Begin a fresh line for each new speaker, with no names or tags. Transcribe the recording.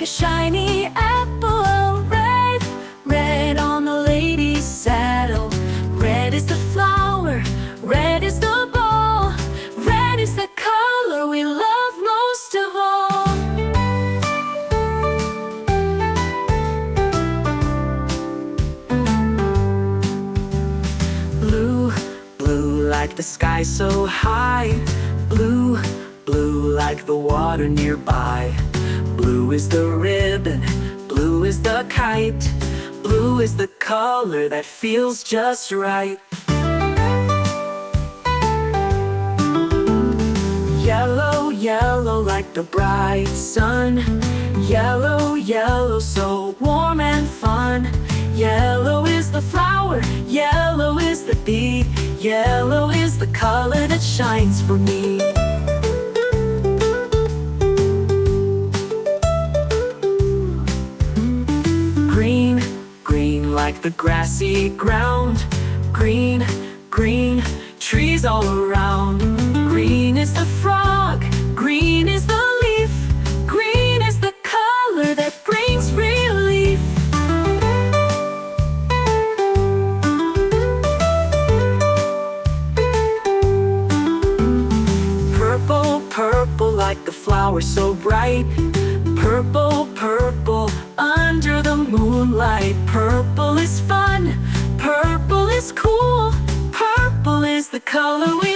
a shiny apple. Red, red on the lady's saddle. Red is the flower, red is the ball. Red is the color we love most of all. Blue, blue like the sky so high. Blue, blue like the water nearby. Blue is the ribbon, blue is the kite. Blue is the color that feels just right. Yellow, yellow like the bright sun. Yellow, yellow so warm and fun. Yellow is the flower, yellow is the bee. Yellow is the color that shines for me. Green, green like the grassy ground. Green, green, trees all around. Green is the frog, green is the leaf. Green is the color that brings relief. Purple, purple like the flower so bright. Purple, purple under the moonlight. Purple is fun, purple is cool. Purple is the color we